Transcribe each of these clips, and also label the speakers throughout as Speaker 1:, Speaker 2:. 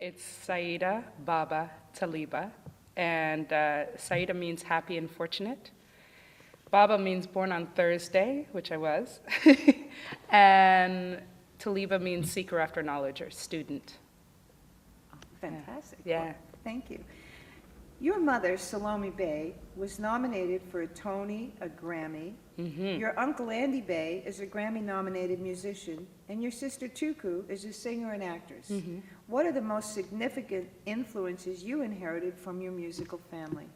Speaker 1: It's Saidah, Baba, Talibah. And Saidah means happy and fortunate. Baba means born on Thursday, which I was. And Talibah means seeker after knowledge or student.
Speaker 2: Oh, fantastic.
Speaker 1: Yeah.
Speaker 2: Well, thank you. Your mother, Salome Bey, was nominated for a Tony, a Grammy.
Speaker 1: Mm-hmm.
Speaker 2: Your uncle Andy Bey is a Grammy-nominated musician, and your sister Tuku is a singer and actress.
Speaker 1: Mm-hmm.
Speaker 2: What are the most significant influences you inherited from your musical family?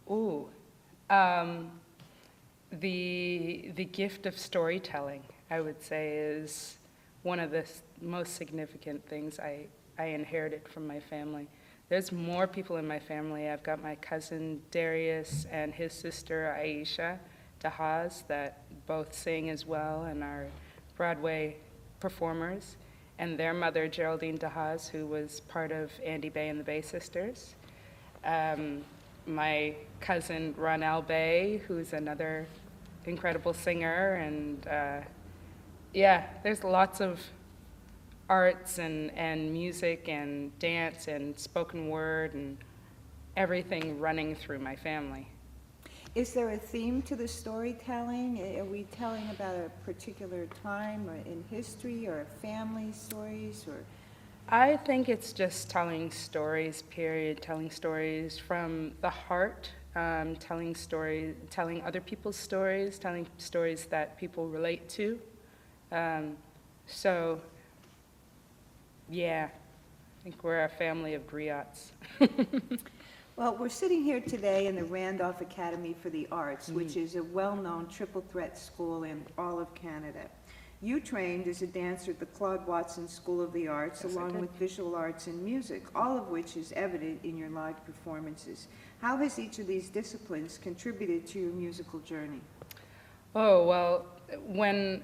Speaker 1: Ooh, the gift of storytelling, I would say, is one of the most significant things I inherited from my family. There's more people in my family. I've got my cousin Darius and his sister Aisha Dahaz that both sing as well and are Broadway performers, and their mother Geraldine Dahaz, who was part of Andy Bey and the Bey Sisters. My cousin Ronald Bey, who's another incredible singer, and yeah, there's lots of arts and music and dance and spoken word and everything running through my family.
Speaker 2: Is there a theme to the storytelling? Are we telling about a particular time or in history or family stories or?
Speaker 1: I think it's just telling stories, period, telling stories from the heart, telling other people's stories, telling stories that people relate to. So, yeah, I think we're a family of griots.
Speaker 2: Well, we're sitting here today in the Randolph Academy for the Arts, which is a well-known triple threat school in all of Canada. You trained as a dancer at the Claude Watson School of the Arts,
Speaker 1: Yes,
Speaker 2: along with visual arts and music, all of which is evident in your live performances. How has each of these disciplines contributed to your musical journey?
Speaker 1: Oh, well, when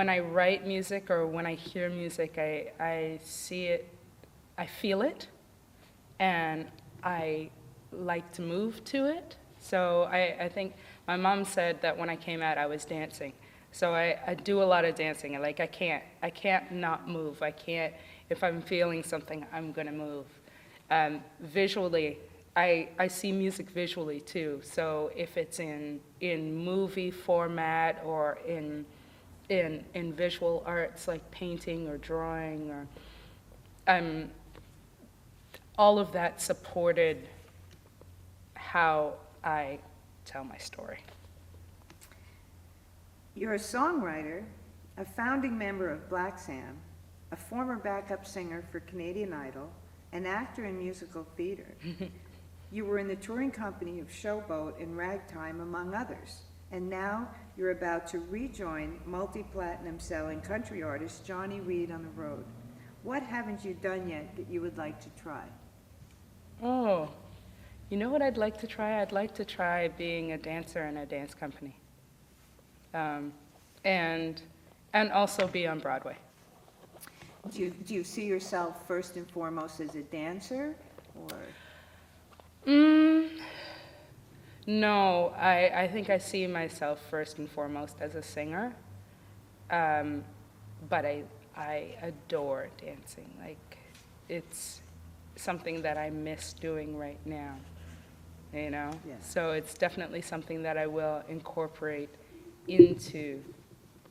Speaker 1: I write music or when I hear music, I see it, I feel it, and I like to move to it. So I think my mom said that when I came out, I was dancing. So I do a lot of dancing. I can't not move. I can't, if I'm feeling something, I'm gonna move. Visually, I see music visually too. So if it's in movie format or in visual arts like painting or drawing, or all of that supported how I tell my story.
Speaker 2: You're a songwriter, a founding member of Black Sam, a former backup singer for Canadian Idol, an actor in musical theater. You were in the touring company of Showboat and Ragtime, among others. And now you're about to rejoin multi-platinum selling country artist Johnny Reed on the road. What haven't you done yet that you would like to try?
Speaker 1: Oh, you know what I'd like to try? I'd like to try being a dancer in a dance company. And also be on Broadway.
Speaker 2: Do you see yourself first and foremost as a dancer, or?
Speaker 1: No, I think I see myself first and foremost as a singer, but I adore dancing. Like, it's something that I miss doing right now, you know?
Speaker 2: Yeah.
Speaker 1: So it's definitely something that I will incorporate into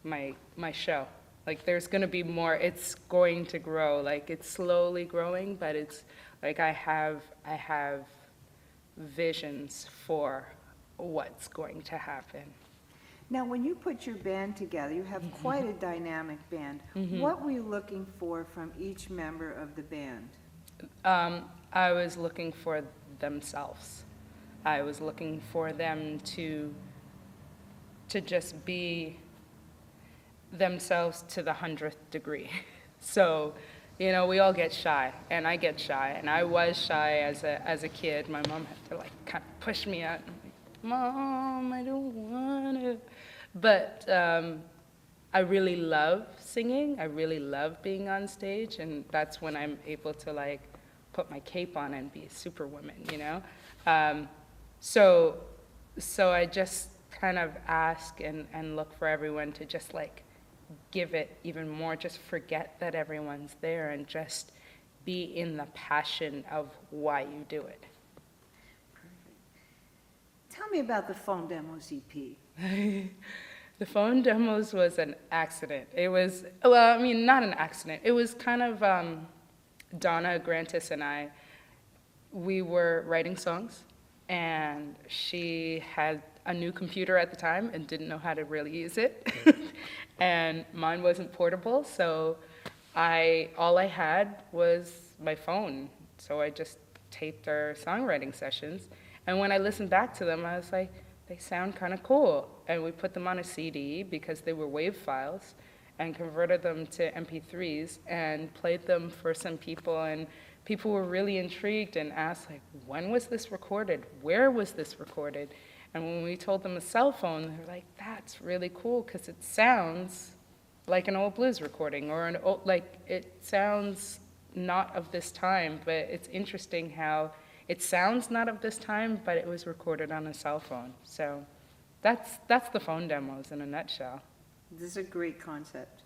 Speaker 1: my show. Like, there's gonna be more, it's going to grow. Like, it's slowly growing, but it's like I have visions for what's going to happen.
Speaker 2: Now, when you put your band together, you have quite a dynamic band. What were you looking for from each member of the band?
Speaker 1: I was looking for themselves. I was looking for them to just be themselves to the 100th degree. So, you know, we all get shy, and I get shy, and I was shy as a kid. My mom had to like kind of push me out. I'm like, Mom, I don't want to. But I really love singing. I really love being on stage, and that's when I'm able to like put my cape on and be a superwoman, you know? So I just kind of ask and look for everyone to just like give it even more, just forget that everyone's there and just be in the passion of why you do it.
Speaker 2: Tell me about the Phone Demos EP.
Speaker 1: The phone demos was an accident. It was, well, I mean, not an accident. It was kind of Donna Grantis and I, we were writing songs, and she had a new computer at the time and didn't know how to really use it. And mine wasn't portable, so all I had was my phone. So I just taped our songwriting sessions. And when I listened back to them, I was like, they sound kind of cool. And we put them on a CD because they were WAV files, and converted them to MP3s and played them for some people. And people were really intrigued and asked, like, when was this recorded? Where was this recorded? And when we told them a cell phone, they were like, that's really cool because it sounds like an old blues recording, or an old, like, it sounds not of this time, but it's interesting how it sounds not of this time, but it was recorded on a cell phone. So that's the phone demos in a nutshell.
Speaker 2: This is a great concept.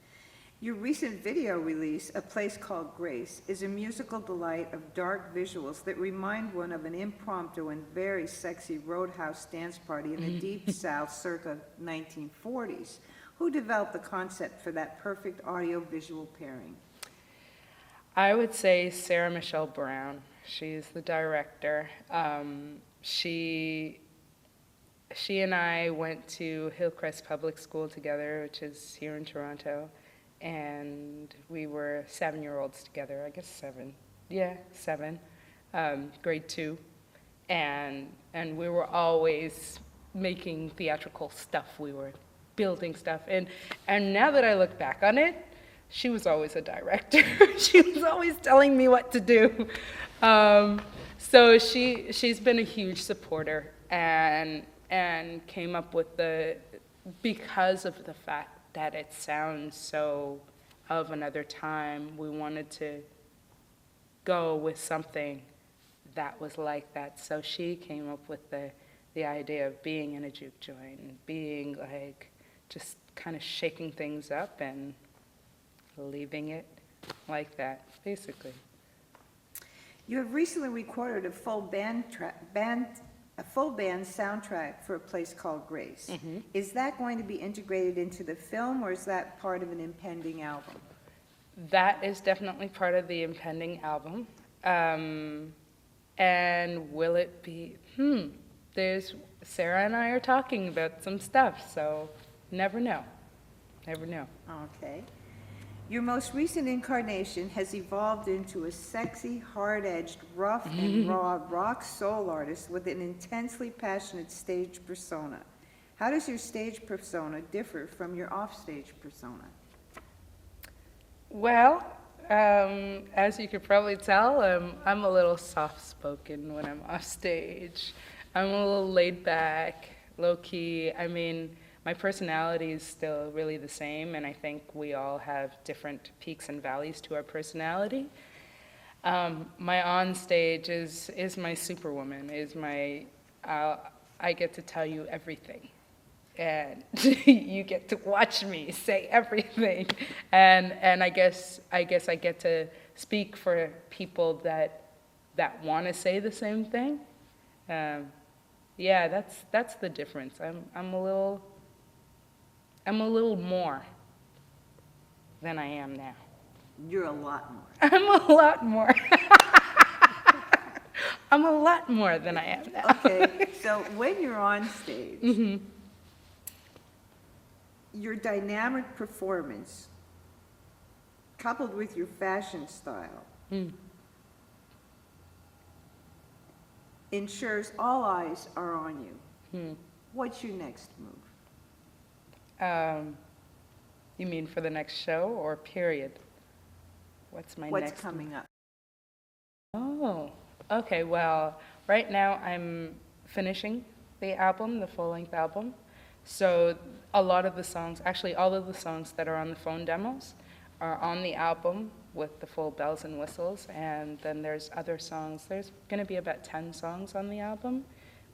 Speaker 2: Your recent video release, A Place Called Grace, is a musical delight of dark visuals that remind one of an impromptu and very sexy roadhouse dance party in the Deep South circa 1940s. Who developed the concept for that perfect audio-visual pairing?
Speaker 1: I would say Sarah Michelle Brown. She's the director. She and I went to Hillcrest Public School together, which is here in Toronto, and we were 7-year-olds together, I guess 7. Yeah, 7, grade 2. And we were always making theatrical stuff. We were building stuff. And now that I look back on it, she was always a director. She was always telling me what to do. So she's been a huge supporter, and came up with because of the fact that it sounds so of another time, we wanted to go with something that was like that. So she came up with the idea of being in a juke joint and being like, just kind of shaking things up and leaving it like that, basically.
Speaker 2: You have recently recorded a full band soundtrack for A Place Called Grace.
Speaker 1: Mm-hmm.
Speaker 2: Is that going to be integrated into the film, or is that part of an impending album?
Speaker 1: That is definitely part of the impending album. And will it be? There's Sarah and I are talking about some stuff, so never know. Never know.
Speaker 2: Okay. Your most recent incarnation has evolved into a sexy, hard-edged, rough and raw rock soul artist with an intensely passionate stage persona. How does your stage persona differ from your offstage persona?
Speaker 1: Well, as you could probably tell, I'm a little soft-spoken when I'm off stage. I'm a little laid back, low-key. I mean, my personality is still really the same, and I think we all have different peaks and valleys to our personality. My on stage is my superwoman, I get to tell you everything. And you get to watch me say everything. And I guess I get to speak for people that want to say the same thing. Yeah, that's the difference. I'm a little more than I am now.
Speaker 2: You're a lot more.
Speaker 1: I'm a lot more. I'm a lot more than I am now.
Speaker 2: Okay, so when you're on stage,
Speaker 1: Mm-hmm.
Speaker 2: your dynamic performance, coupled with your fashion style, ensures all eyes are on you. What's your next move?
Speaker 1: You mean for the next show or period? What's
Speaker 2: What's coming up?
Speaker 1: Oh, okay. Well, right now I'm finishing the album, the full-length album. So a lot of the songs, actually all of the songs that are on the phone demos are on the album with the full bells and whistles. And then there's other songs. There's going to be about 10 songs on the album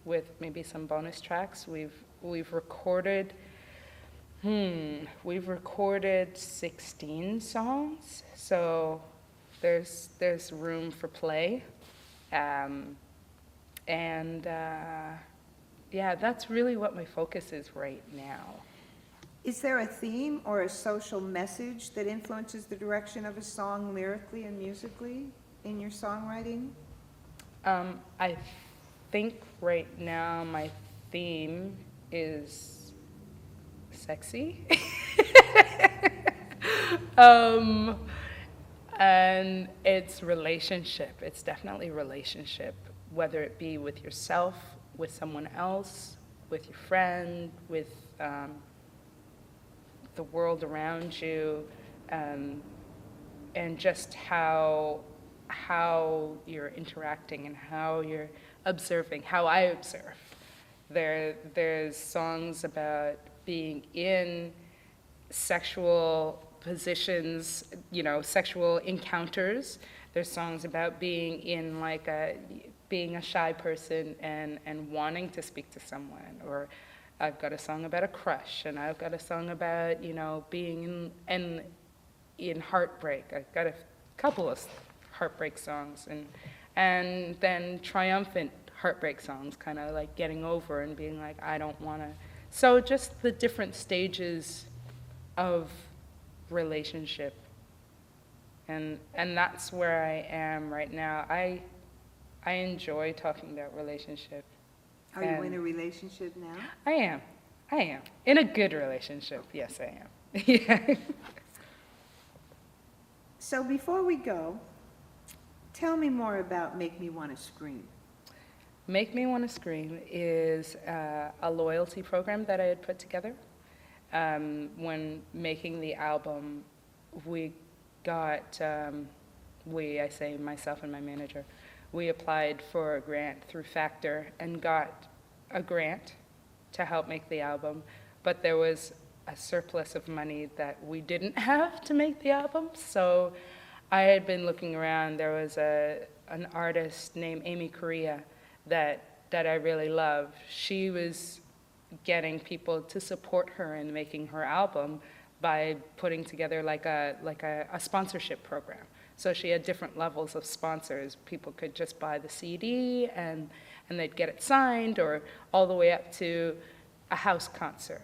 Speaker 1: with maybe some bonus tracks. We've recorded 16 songs. So There's room for play. And yeah, that's really what my focus is right now.
Speaker 2: Is there a theme or a social message that influences the direction of a song lyrically and musically in your songwriting?
Speaker 1: I think right now my theme is sexy. And it's relationship. It's definitely relationship, whether it be with yourself, with someone else, with your friend, with the world around you, and just how you're interacting and how you're observing, how I observe. There's songs about being in sexual positions, sexual encounters. There's songs about being in being a shy person and wanting to speak to someone. Or I've got a song about a crush, and I've got a song about, being in heartbreak. I've got a couple of heartbreak songs, and then triumphant heartbreak songs, kind of like getting over and being like, I don't want to. So just the different stages of relationship, and that's where I am right now. I enjoy talking about relationship.
Speaker 2: Are you in a relationship now?
Speaker 1: I am in a good relationship. Yes, I am. Yeah.
Speaker 2: So before we go, tell me more about Make Me Want to Scream.
Speaker 1: Make Me Want to Scream is a loyalty program that I had put together. When making the album, we got, I say myself and my manager, we applied for a grant through Factor and got a grant to help make the album, but there was a surplus of money that we didn't have to make the album. So I had been looking around. There was an artist named Amy Correa that I really love. She was getting people to support her in making her album by putting together like a sponsorship program. So she had different levels of sponsors. People could just buy the CD and they'd get it signed, or all the way up to a house concert,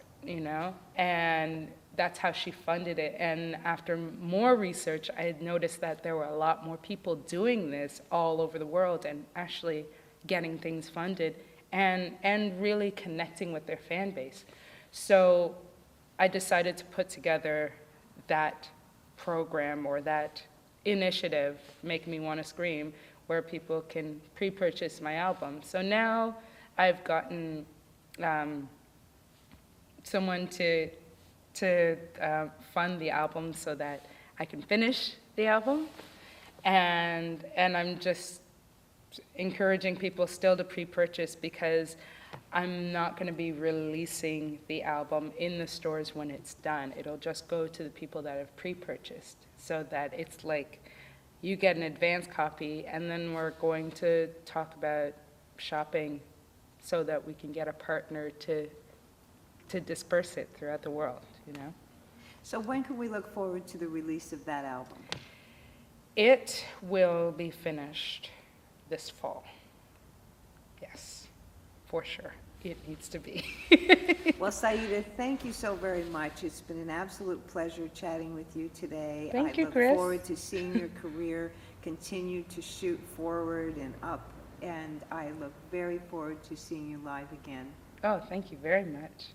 Speaker 1: and that's how she funded it. And after more research, I had noticed that there were a lot more people doing this all over the world and actually getting things funded and really connecting with their fan base. So I decided to put together that program, or that initiative, Make Me Want to Scream, where people can pre-purchase my album. So now I've gotten someone to fund the album so that I can finish the album, and I'm just encouraging people still to pre-purchase, because I'm not going to be releasing the album in the stores when it's done. It'll just go to the people that have pre-purchased, so that it's like you get an advance copy, and then we're going to talk about shopping so that we can get a partner to disperse it throughout the world,
Speaker 2: So when can we look forward to the release of that album?
Speaker 1: It will be finished this fall. Yes, for sure. It needs to be.
Speaker 2: Well, Saidah, thank you so very much. It's been an absolute pleasure chatting with you today.
Speaker 1: Thank you,
Speaker 2: I
Speaker 1: Kris.
Speaker 2: look forward to seeing your career continue to shoot forward and up, and I look very forward to seeing you live again.
Speaker 1: Oh, thank you very much.